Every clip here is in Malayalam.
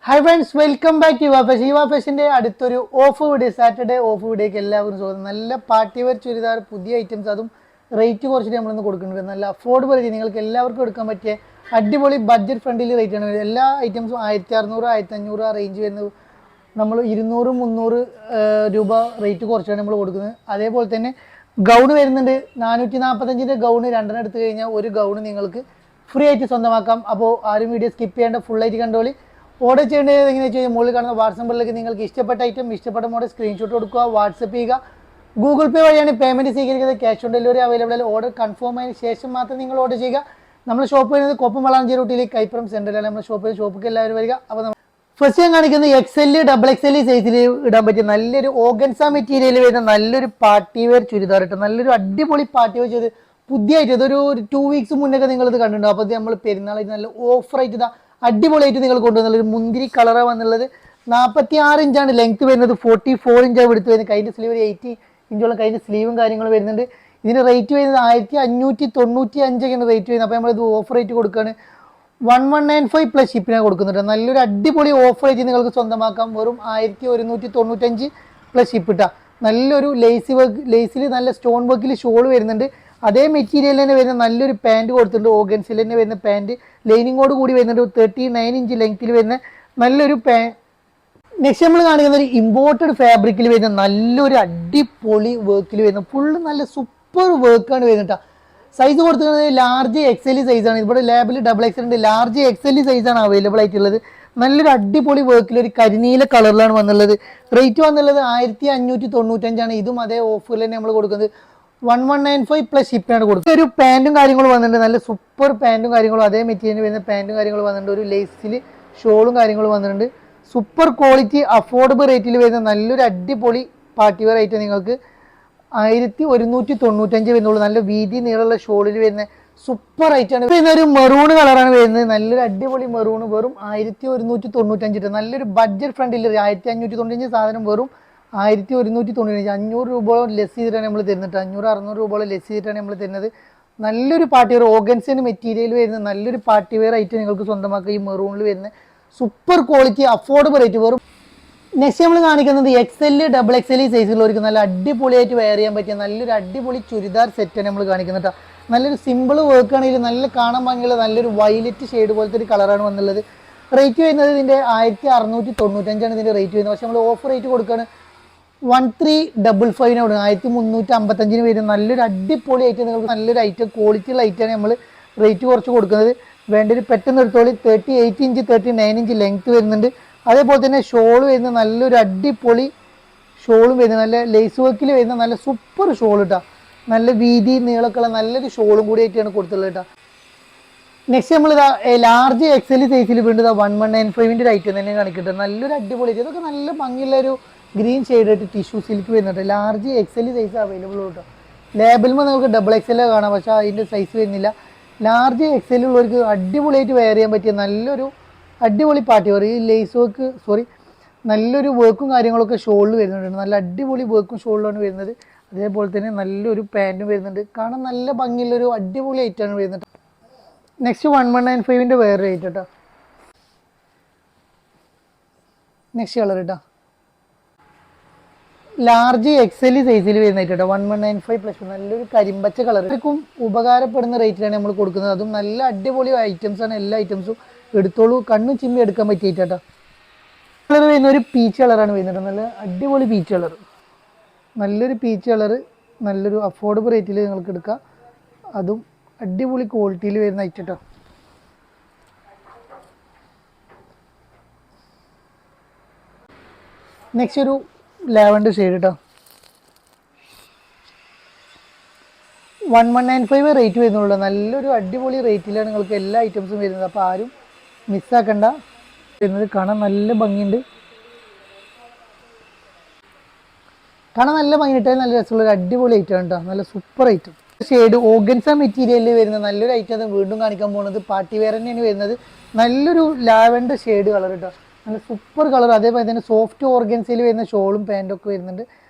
Hi friends, welcome back to Yuva ഫാഷൻ്റെ അടുത്തൊരു ഓഫ് വീഡിയോ, സാറ്റർഡേ ഓഫ് വീഡിയോക്ക് എല്ലാവർക്കും സ്വാഗതം. നല്ല പാർട്ടി വെയർ ചുരിദാർ പുതിയ ഐറ്റംസ്, അതും റേറ്റ് കുറച്ചിട്ട് നമ്മളിന്ന് കൊടുക്കുന്നുണ്ട്. നല്ല അഫോർഡബിൾ റേറ്റ്, നിങ്ങൾക്ക് എല്ലാവർക്കും എടുക്കാൻ പറ്റിയ അടിപൊളി ബഡ്ജറ്റ് ഫ്രണ്ട്ലി റേറ്റ് ആണ്. എല്ലാ ഐറ്റംസും 1600, 1500 ആ റേഞ്ച് വരുന്നത്. നമ്മൾ 200, 300 രൂപ റേറ്റ് കുറച്ചാണ് നമ്മൾ കൊടുക്കുന്നത്. അതേപോലെ തന്നെ ഗൗണ് വരുന്നുണ്ട്. 445 ഗൗണ് രണ്ടെണ്ണം എടുത്തു കഴിഞ്ഞാൽ ഒരു ഗൗണ് നിങ്ങൾക്ക് ഫ്രീ ആയിട്ട് സ്വന്തമാക്കാം. അപ്പോൾ ആരും വീഡിയോ സ്കിപ്പ് ചെയ്യേണ്ട, ഫുള്ളായിട്ട് കണ്ടോളി. ഓർഡർ ചെയ്യേണ്ടത് എങ്ങനെയാണെന്ന് വെച്ച് കഴിഞ്ഞാൽ മുകളിൽ കാണുന്ന വാട്സ്ആപ്പ് നമ്പറിലേക്ക് നിങ്ങൾക്ക് ഇഷ്ടപ്പെട്ട ഐറ്റം, ഇഷ്ടപ്പെട്ട മോഡൽ സ്ക്രീൻഷോട്ട് കൊടുക്കുക, വാട്സപ്പ് ചെയ്യുക. ഗൂഗിൾ പേ വഴിയാണ് പേയ്മെൻറ്റ് സ്വീകരിക്കുന്നത്. ക്യാഷ് ഓൺ ഡെലിവറി അവൈലബിൾ ആണ്. ഓർഡർ കൺഫേം ആയതിനു ശേഷം മാത്രം നിങ്ങൾ ഓർഡർ ചെയ്യുക. നമ്മുടെ ഷോപ്പ് വരുന്നത് കൊപ്പം വളാഞ്ചേരി റൂട്ടിൽ കൈപ്പുറം സെൻറ്ററിലാണ് നമ്മുടെ ഷോപ്പിലേക്ക് എല്ലാവരും വരിക. അപ്പോൾ ഫസ്റ്റ് ഞാൻ കാണിക്കുന്നത് XL, XXL സൈസിൽ ഇടാൻ പറ്റിയ നല്ലൊരു ഓർഗൻസ മെറ്റീരിയൽ വരുന്ന നല്ലൊരു പാർട്ടി വെയർ ചുരിദാർ ഇട്ട് നല്ലൊരു അടിപൊളി പാർട്ടി വെയർ ചെയ്ത് പുതിയതായിട്ട് ഇതൊരു 2 വീക്സ് മുന്നൊക്കെ നിങ്ങളിത് കണ്ടിട്ടുണ്ടോ. അപ്പോൾ നമ്മൾ പെരുന്നാളായിട്ട് നല്ല ഓഫറായിട്ട് ഇതാ അടിപൊളിയായിട്ട് നിങ്ങൾ കൊണ്ടുവന്നുള്ളത് മുന്തിരി കളറാണ് വന്നുള്ളത്. 46 ഇഞ്ചാണ് ലെങ്ത് വരുന്നത്, 44 ഇഞ്ചാണ് എടുത്ത് വരുന്നത്. കൈൻ്റെ സ്ലീവ് ഒരു 80 ഇഞ്ചോളം കൈൻ്റെ സ്ലീവും കാര്യങ്ങളും വരുന്നുണ്ട്. ഇതിന് റേറ്റ് വരുന്നത് 1595 റേറ്റ് വരുന്നത്. അപ്പോൾ നമ്മളിത് ഓഫർ റേറ്റ് കൊടുക്കുകയാണ്. 1195 പ്ലസ് ഷിപ്പിനാണ് കൊടുക്കുന്നുണ്ട്. നല്ലൊരു അടിപൊളി ഓഫർ റേറ്റ് നിങ്ങൾക്ക് സ്വന്തമാക്കാം. വെറും 1195 പ്ലസ് ഷിപ്പ് ഇട്ടാ. നല്ലൊരു ലേസിൽ നല്ല സ്റ്റോൺ വർക്കിൽ ഷോൾ വരുന്നുണ്ട്. അതേ മെറ്റീരിയൽ തന്നെ വരുന്ന നല്ലൊരു പാൻറ്റ് കൊടുത്തിട്ടുണ്ട്. ഓർഗൻസിൽ തന്നെ വരുന്ന പാൻറ്റ് ലൈനിങ്ങോട് കൂടി വരുന്നുണ്ട്. 39 ഇഞ്ച് ലെങ്ത്തിൽ വരുന്ന നല്ലൊരു നെക്സ്റ്റ് നമ്മൾ കാണിക്കുന്ന ഒരു ഇമ്പോർട്ടഡ് ഫാബ്രിക്കിൽ വരുന്ന നല്ലൊരു അടിപൊളി വർക്കിൽ വരുന്ന ഫുള്ള് നല്ല സൂപ്പർ വർക്കാണ് വരുന്നത്. സൈസ് കൊടുത്തിരിക്കുന്നത് ലാർജ് XL സൈസാണ്. ഇവിടെ ലാബിൽ XXL ഉണ്ട്. ലാർജ് XL സൈസാണ് അവൈലബിൾ ആയിട്ടുള്ളത്. നല്ലൊരു അടിപൊളി വർക്കിൽ ഒരു കരിനീല കളറിലാണ് വന്നുള്ളത്. റേറ്റ് വന്നുള്ളത് 1595. ഇതും അതേ ഓഫറിൽ തന്നെ നമ്മൾ കൊടുക്കുന്നത് 1195 പ്ലസ് ഷിപ്പിനാണ് കൊടുക്കുന്നത്. ഒരു പാൻറ്റും കാര്യങ്ങളും വന്നിട്ടുണ്ട്. നല്ല സൂപ്പർ പാൻറ്റും കാര്യങ്ങളും അതേ മെറ്റീരിയൽ വരുന്ന പാൻറ്റും കാര്യങ്ങളും വന്നിട്ടുണ്ട്. ഒരു ലേസിൽ ഷോളും കാര്യങ്ങളും വന്നിട്ടുണ്ട്. സൂപ്പർ ക്വാളിറ്റി അഫോർഡബിൾ റേറ്റിൽ വരുന്ന നല്ലൊരു അടിപൊളി പാർട്ടി വെയർ ആയിട്ട് നിങ്ങൾക്ക് 1195 വരുന്നുള്ളൂ. നല്ല വീതി നീളമുള്ള ഷോളിൽ വരുന്ന സൂപ്പർ ഐറ്റാണ്. പിന്നെ ഒരു മെറൂൺ കളറാണ് വരുന്നത്. നല്ലൊരു അടിപൊളി മെറൂൺ. വെറും 1195. നല്ലൊരു ബഡ്ജറ്റ് ഫ്രണ്ടിൽ 1595 സാധനം വെറും 1195. 500 രൂപയോളം ലെസ് ചെയ്തിട്ടാണ് നമ്മൾ തരുന്നത്. 500-600 രൂപയോളം ലെസ് ചെയ്തിട്ടാണ് നമ്മൾ തരുന്നത്. നല്ലൊരു പാർട്ടി വെയർ ഓർഗൻസിൻ്റെ മെറ്റീരിയൽ വരുന്ന നല്ലൊരു പാർട്ടി വെയർ ആയിട്ട് നിങ്ങൾക്ക് സ്വന്തമാക്കുക. ഈ മെറൂണിൽ വരുന്ന സൂപ്പർ ക്വാളിറ്റി അഫോർഡബിൾ റേറ്റ് വെറും. നെക്സ്റ്റ് നമ്മൾ കാണിക്കുന്നത് XL, XXL സൈസുള്ളവർക്ക് നല്ല അടിപൊളിയായിട്ട് വെയർ ചെയ്യാൻ പറ്റിയ നല്ലൊരു അടിപൊളി ചുരിദാർ സെറ്റാണ് നമ്മൾ കാണിക്കുന്നത്. നല്ലൊരു സിമ്പിൾ വർക്ക് ആണെങ്കിൽ നല്ല കാണാൻ ഭംഗിയുള്ള നല്ലൊരു വയലറ്റ് ഷെയ്ഡ് പോലത്തെ ഒരു കളറാണ് വന്നുള്ളത്. റേറ്റ് വരുന്നത് ഇതിൻ്റെ 1695 ഇതിൻ്റെ റേറ്റ് വരുന്നത്. പക്ഷേ നമ്മൾ ഓഫർ റേറ്റ് കൊടുക്കുകയാണ് 1355 കൊടുക്കുക. 1355 വരുന്നത് നല്ലൊരു അടിപൊളി ഐറ്റം. നിങ്ങൾക്ക് നല്ലൊരു ഐറ്റം ക്വാളിറ്റിയുള്ള ഐറ്റമാണ് നമ്മൾ റേറ്റ് കുറച്ച് കൊടുക്കുന്നത്. വേണ്ടൊരു പെട്ടെന്ന് എടുത്തോളി. 38 ഇഞ്ച് 39 ഇഞ്ച് ലെങ്ത് വരുന്നുണ്ട്. അതേപോലെ തന്നെ ഷോൾ വരുന്ന നല്ലൊരു അടിപൊളി ഷോളും വരുന്നത്. നല്ല ലേസ് വർക്കിൽ വരുന്ന നല്ല സൂപ്പർ ഷോൾ ഇട്ടാ. നല്ല വീതി നീളക്കുള്ള നല്ലൊരു ഷോളും കൂടി ആയിട്ടാണ് കൊടുത്തുള്ളത് കേട്ടോ. നെക്സ്റ്റ് നമ്മളിതാ ലാർജ് XL സൈസിൽ വീണ്ടും 1195 ഒരു ഐറ്റം തന്നെ കാണിക്കട്ടെ. നല്ലൊരു അടിപൊളി ഇതൊക്കെ നല്ല ഭംഗിയുള്ളൊരു ഗ്രീൻ ഷെയ്ഡായിട്ട് ടിഷ്യൂ സിൽക്ക് വരുന്നുണ്ട്. ലാർജ് XL സൈസ് അവൈലബിൾ കേട്ടോ. ലേബിളുമ്പോൾ നമുക്ക് XXL കാണാം, പക്ഷേ അതിൻ്റെ സൈസ് വരുന്നില്ല. ലാർജ് XL ഉള്ളവർക്ക് അടിപൊളിയായിട്ട് വെയർ ചെയ്യാൻ പറ്റിയ നല്ലൊരു അടിപൊളി പാർട്ടി വെയർ. ഈ ലേസ് വർക്ക് നല്ലൊരു വർക്കും കാര്യങ്ങളൊക്കെ ഷോളിൽ വരുന്നുണ്ട്. നല്ല അടിപൊളി വർക്കും ഷോളിലാണ് വരുന്നത്. അതേപോലെ തന്നെ നല്ലൊരു പാൻറ്റും വരുന്നുണ്ട്. കാണാൻ നല്ല ഭംഗിയുള്ളൊരു അടിപൊളി ഐറ്റമാണ് വരുന്നത്. നെക്സ്റ്റ് 1195 വേറെ റേറ്റ് കേട്ടോ. നെക്സ്റ്റ് കളർ കേട്ടോ. ലാർജ് XL സൈസിൽ വരുന്ന കേട്ടോ. 1195 പ്ലസ് നല്ലൊരു കരിമ്പച്ച കളർ. ഇവർക്കും ഉപകാരപ്പെടുന്ന റേറ്റിലാണ് നമ്മൾ കൊടുക്കുന്നത്. അതും നല്ല അടിപൊളി ഐറ്റംസാണ്. എല്ലാ ഐറ്റംസും എടുത്തോളൂ. കണ്ണും ചിമ്മി എടുക്കാൻ പറ്റിയിട്ട് കേട്ടോ. കളർ വരുന്ന ഒരു പീച്ച് കളറാണ് വരുന്നത്. നല്ല അടിപൊളി പീച്ച് കളർ. നല്ലൊരു പീച്ച് കളർ നല്ലൊരു അഫോർഡബിൾ റേറ്റിൽ നിങ്ങൾക്ക് എടുക്കാം. അതും അടിപൊളി ക്വാളിറ്റിയിൽ വരുന്ന ഐറ്റം കേട്ടോ. നെക്സ്റ്റ് ഒരു ലാവൻഡർ ഷെയ്ഡ് കേട്ടോ. 1195 റേറ്റ് വരുന്നുള്ളൂ. നല്ലൊരു അടിപൊളി റേറ്റിലാണ് നിങ്ങൾക്ക് എല്ലാ ഐറ്റംസും വരുന്നത്. അപ്പോൾ ആരും മിസ്സാക്കണ്ട. വരുന്നത് കാണാൻ നല്ല ഭംഗിയുണ്ട്. കാണാൻ നല്ല ഭംഗിയിട്ടാൽ നല്ല രസമുള്ളൊരു അടിപൊളി ഐറ്റം കേട്ടോ. നല്ല സൂപ്പർ ഐറ്റം ഷെയ്ഡ് ഓർഗൻസ മെറ്റീരിയലിൽ വരുന്ന നല്ലൊരു ഐറ്റം അത് വീണ്ടും കാണിക്കാൻ പോകുന്നത്. പാർട്ടി വെയർ തന്നെയാണ് വരുന്നത്. നല്ലൊരു ലാവൻഡർ ഷെയ്ഡ് കളർ കേട്ടോ. നല്ല സൂപ്പർ കളർ. അതേപോലെ തന്നെ സോഫ്റ്റ് ഓർഗൻസയിൽ വരുന്ന ഷോളും പാൻറ്റും ഒക്കെ വരുന്നുണ്ട്.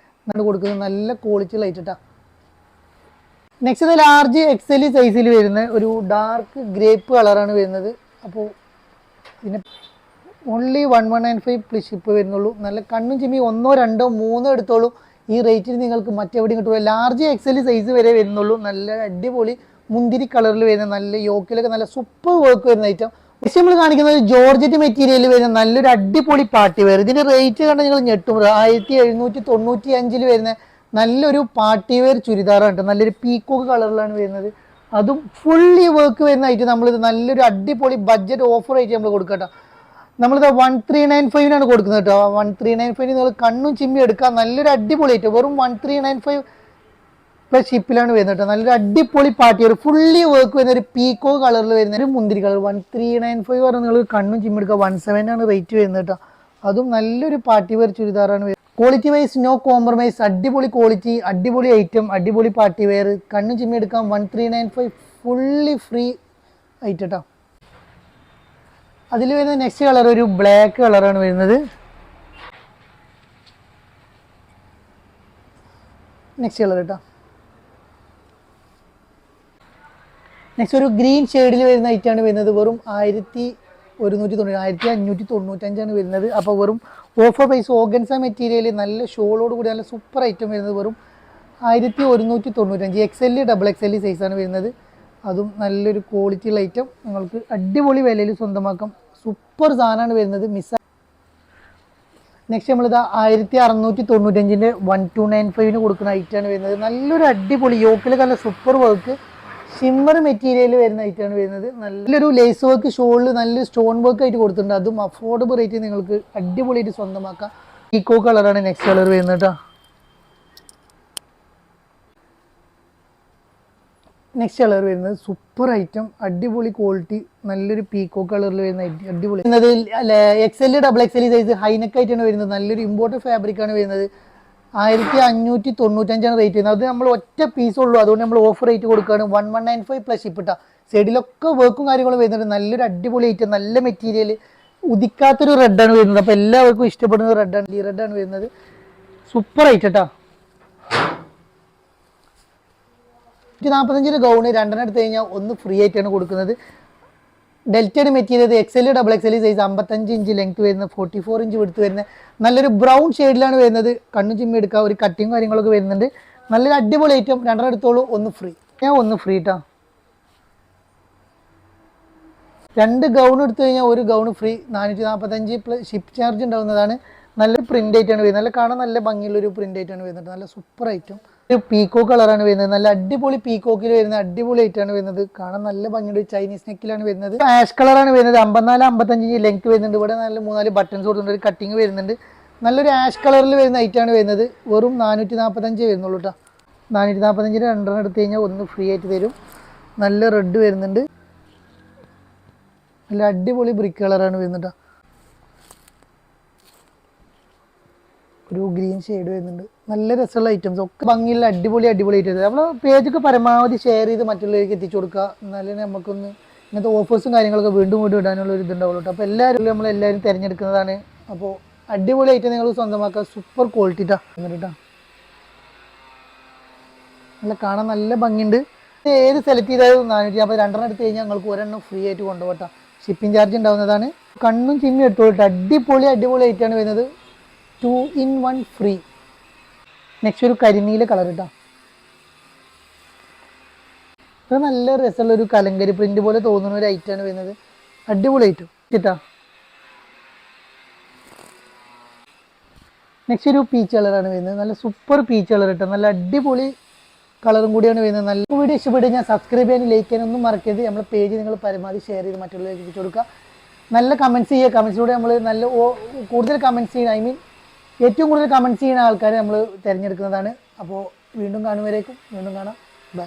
നമ്മൾ കൊടുക്കുന്നത് നല്ല ക്വാളിറ്റി ലൈറ്റ് കേട്ടോ. നെക്സ്റ്റ് ലാർജ് XL സൈസിൽ വരുന്ന ഒരു ഡാർക്ക് ഗ്രേപ്പ് കളറാണ് വരുന്നത്. അപ്പോൾ പിന്നെ ഓൺലി 1195 പ്ലസ് ഷിപ്പ് വരുന്നുള്ളൂ. നല്ല കണ്ണും ചിമ്മി ഒന്നോ രണ്ടോ മൂന്നോ എടുത്തോളൂ. ഈ റേറ്റിൽ നിങ്ങൾക്ക് മറ്റെവിടെയും കിട്ടുള്ളൂ. ലാർജ് എക്സൽ സൈസ് വരെ വരുന്നുള്ളൂ. നല്ല അടിപൊളി മുന്തിരി കളറിൽ വരുന്ന നല്ല യോക്കിലൊക്കെ നല്ല സൂപ്പർ വർക്ക് വരുന്ന ഐറ്റം. പക്ഷെ നമ്മൾ കാണിക്കുന്നത് ജോർജറ്റ് മെറ്റീരിയൽ വരുന്ന നല്ലൊരു അടിപൊളി പാർട്ടി വെയർ. ഇതിന്റെ റേറ്റ് കണ്ട് നിങ്ങൾ ഞെട്ടും. 1795 വരുന്ന നല്ലൊരു പാർട്ടി വെയർ ചുരിദാറാണ്. നല്ലൊരു പീക്കോക്ക് കളറിലാണ് വരുന്നത്. അതും ഫുള്ളി വർക്ക് വരുന്ന ഐറ്റം. നമ്മളിത് നല്ലൊരു അടിപൊളി ബഡ്ജറ്റ് ഓഫർ ആയിട്ട് നമ്മൾ കൊടുക്കട്ടോ. നമ്മളിത് 1395 കൊടുക്കുന്നത് കേട്ടോ. 1395 നിങ്ങൾ കണ്ണും ചിമ്മി എടുക്കാം. നല്ലൊരു അടിപൊളി ഐറ്റം. വെറും 1395 പ്ലസ് ഷിപ്പിലാണ് വരുന്നത് കേട്ടോ. നല്ലൊരു അടിപൊളി പാർട്ടി വെയർ ഫുള്ളി വർക്ക് വരുന്ന ഒരു പീക്കോ കളറിൽ വരുന്ന ഒരു മുന്തിരി കളർ. 1395 പറഞ്ഞാൽ നിങ്ങൾ കണ്ണും ചിമ്മി എടുക്കുക. 17 റേറ്റ് വരുന്നത് കേട്ടോ. അതും നല്ലൊരു പാർട്ടി വെയർ ചുരിദാറാണ് വരുന്നത്. Quality wise no compromise. അടിപൊളി ക്വാളിറ്റി, അടിപൊളി ഐറ്റം, അടിപൊളി പാർട്ടി വെയർ. കണ്ണും ചിമ്മി എടുക്കാം. 1395 ഫുള്ളി ഫ്രീ ഐറ്റം കേട്ടോ. അതിൽ വരുന്ന നെക്സ്റ്റ് കളർ ഒരു ബ്ലാക്ക് കളറാണ് വരുന്നത്. നെക്സ്റ്റ് കളർ കേട്ടോ. നെക്സ്റ്റ് ഒരു ഗ്രീൻ ഷെയ്ഡിൽ വരുന്ന ഐറ്റമാണ് വരുന്നത്. വെറും 1595 വരുന്നത്. അപ്പോൾ വെറും ഓഫർ പ്രൈസ് ഓർഗൻസ മെറ്റീരിയൽ നല്ല ഷോളോട് കൂടി നല്ല സൂപ്പർ ഐറ്റം വരുന്നത്. വെറും 1195 XL XXL സൈസാണ് വരുന്നത്. അതും നല്ലൊരു ക്വാളിറ്റിയുള്ള ഐറ്റം നിങ്ങൾക്ക് അടിപൊളി വിലയിൽ സ്വന്തമാക്കാം. സൂപ്പർ സാധനമാണ് വരുന്നത്. നെക്സ്റ്റ് നമ്മളിതാ 1695 1295 കൊടുക്കുന്ന ഐറ്റമാണ് വരുന്നത്. നല്ലൊരു അടിപൊളി യോക്കിലൊക്കെ നല്ല സൂപ്പർ വർക്ക് ഷിമ്മർ മെറ്റീരിയൽ വരുന്ന ഐറ്റമാണ് വരുന്നത്. നല്ലൊരു ലേസ് വർക്ക് ഷോളിൽ നല്ലൊരു സ്റ്റോൺ വർക്ക് ആയിട്ട് കൊടുത്തിട്ടുണ്ട്. അതും അഫോർഡബിൾ റേറ്റ് നിങ്ങൾക്ക് അടിപൊളിയായിട്ട് സ്വന്തമാക്കാം. ഈക്കോ കളറാണ് നെക്സ്റ്റ് കളർ വരുന്നത് കേട്ടോ. നെക്സ്റ്റ് കളർ വരുന്നത് സൂപ്പർ ഐറ്റം, അടിപൊളി ക്വാളിറ്റി, നല്ലൊരു പീക്കോ കളറിൽ വരുന്ന അടിപൊളി XL XXL സൈസ് ഹൈനെക്ക് ആയിട്ടാണ് വരുന്നത്. നല്ലൊരു ഇമ്പോർട്ടഡ് ഫാബ്രിക് ആണ് വരുന്നത്. 1595 റേറ്റ് വരുന്നത്. അത് നമ്മൾ ഒറ്റ പീസ് ഉള്ളൂ. അതുകൊണ്ട് നമ്മൾ ഓഫർ റേറ്റ് കൊടുക്കുകയാണ്. 1195 പ്ലസ് ഷിപ്പ് ഇട്ടാ. സൈഡിലൊക്കെ വർക്കും കാര്യങ്ങളും വരുന്നുണ്ട്. നല്ലൊരു അടിപൊളി ഐറ്റം, നല്ല മെറ്റീരിയൽ, ഉദിക്കാത്തൊരു റെഡാണ് വരുന്നത്. അപ്പോൾ എല്ലാവർക്കും ഇഷ്ടപ്പെടുന്ന റെഡാണ്. ഈ റെഡാണ് വരുന്നത്. സൂപ്പർ ഐറ്റം കേട്ടോ. 145 ഗൗണ് രണ്ടെണ്ണം എടുത്തു കഴിഞ്ഞാൽ ഒന്ന് ഫ്രീ ആയിട്ടാണ് കൊടുക്കുന്നത്. ഡെൽറ്റഡ് material XL XXL size 55 inch length വരുന്ന 44 ഇഞ്ച് എടുത്ത് വരുന്ന നല്ലൊരു ബ്രൗൺ ഷെയ്ഡിലാണ് വരുന്നത്. കണ്ണു ചിമ്മി എടുക്കുക. ഒരു കട്ടിങ് കാര്യങ്ങളൊക്കെ വരുന്നുണ്ട്. നല്ലൊരു അടിപൊളി ഐറ്റം. രണ്ടെണ്ണം എടുത്തോളൂ, ഒന്ന് ഫ്രീ. ഒന്ന് ഫ്രീ കേട്ടോ. 2 ഗൗൺ എടുത്തു കഴിഞ്ഞാൽ ഒരു gown free. 445 plus ship charge ഉണ്ടാവുന്നതാണ്. നല്ല പ്രിന്റ് ആയിട്ടാണ് വരുന്നത്. നല്ല കാണാൻ നല്ല ഭംഗിയുള്ളൊരു പ്രിന്റ് ആയിട്ടാണ് വരുന്നത്. നല്ല സൂപ്പർ ഐറ്റം. ഒരു പീക്കോ കളറാണ് വരുന്നത്. നല്ല അടിപൊളി പീക്കോക്കിൽ വരുന്ന അടിപൊളി ആയിട്ടാണ് വരുന്നത്. കാണാൻ നല്ല ഭംഗിയുണ്ട്. ചൈനീസ് നെക്കിലാണ് വരുന്നത്. ആഷ് കളറാണ് വരുന്നത്. 54-55 ലെങ്ത് വരുന്നുണ്ട്. ഇവിടെ നല്ല 3-4 ബട്ടൺസ് കൊടുത്തിട്ടുണ്ട്. ഒരു കട്ടിങ് വരുന്നുണ്ട്. നല്ലൊരു ആഷ് കളറിൽ വരുന്ന ഐറ്റാണ് വരുന്നത്. വെറും 445 വരുന്നുള്ളൂ കേട്ടോ. 445 രണ്ടെണ്ണം എടുത്തു കഴിഞ്ഞാൽ ഒന്ന് ഫ്രീ ആയിട്ട് തരും. നല്ല റെഡ് വരുന്നുണ്ട്. നല്ല അടിപൊളി ബ്രിക്ക് കളറാണ് വരുന്നത് കേട്ടോ. ഒരു ഗ്രീൻ ഷെയ്ഡ് വരുന്നുണ്ട്. നല്ല രസമുള്ള ഐറ്റംസ് ഒക്കെ ഭംഗിയുള്ള അടിപൊളി ഐറ്റംസ്. നമ്മൾ പേജൊക്കെ പരമാവധി ഷെയർ ചെയ്ത് മറ്റുള്ളവർക്ക് എത്തിച്ചു കൊടുക്കുക. എന്നാലേ നമുക്കൊന്ന് ഇങ്ങനത്തെ ഓഫേഴ്സും കാര്യങ്ങളൊക്കെ വീണ്ടും ഇടാനുള്ള ഒരു ഇതുണ്ടാവുള്ളൂ. അപ്പോൾ നമ്മളെല്ലാവരും തിരഞ്ഞെടുക്കുന്നതാണ്. അപ്പോൾ അടിപൊളി ഐറ്റം നിങ്ങൾ സ്വന്തമാക്കുക. സൂപ്പർ ക്വാളിറ്റി കേട്ടോ. എന്നിട്ടാ നല്ല കാണാൻ നല്ല ഭംഗിയുണ്ട്. ഏത് സെലക്ട് ചെയ്താലും 450 രണ്ടെണ്ണം എടുത്ത് കഴിഞ്ഞാൽ നിങ്ങൾക്ക് ഒരെണ്ണം ഫ്രീ ആയിട്ട് കൊണ്ടുപോകട്ടോ. ഷിപ്പിംഗ് ചാർജ് ഉണ്ടാവുന്നതാണ്. കണ്ണും ചിമ്മി ഇട്ടോട്ടെ. അടിപൊളി ഐറ്റാണ് വരുന്നത്. 2 in 1 ഫ്രീ. നെക്സ്റ്റ് ഒരു കരിനീല കളർ കേട്ടോ. ഇത് നല്ല രസമുള്ള ഒരു കലങ്കരി പ്രിന്റ് പോലെ തോന്നുന്ന ഒരു ഐറ്റാണ് വരുന്നത്. അടിപൊളി ഐറ്റം കേട്ടോ. നെക്സ്റ്റ് ഒരു പീച്ച് കളറാണ് വരുന്നത്. നല്ല സൂപ്പർ പീച്ച് കളർ കേട്ടോ. നല്ല അടിപൊളി കളറും കൂടിയാണ് വരുന്നത്. നല്ല വീഡിയോ ഇഷ്ടപ്പെട്ട് ഞാൻ സബ്സ്ക്രൈബ് ചെയ്യാനും ലൈക്ക് ചെയ്യാനും ഒന്നും മറക്കരുത്. നമ്മുടെ പേജ് നിങ്ങൾ പരമാവധി ഷെയർ ചെയ്ത് മറ്റുള്ളവർക്ക് എത്തിച്ചു കൊടുക്കുക. നല്ല കമൻറ്റ്സ് ചെയ്യുക. കമൻറ്റ്സിലൂടെ നമ്മൾ നല്ല കൂടുതൽ കമൻറ്റ്സ് ചെയ്യുന്ന ഏറ്റവും കൂടുതൽ കമൻറ്റ്സ് ചെയ്യുന്ന ആൾക്കാരെ നമ്മൾ തിരഞ്ഞെടുക്കുന്നതാണ്. അപ്പോൾ വീണ്ടും കാണാം. ബൈ.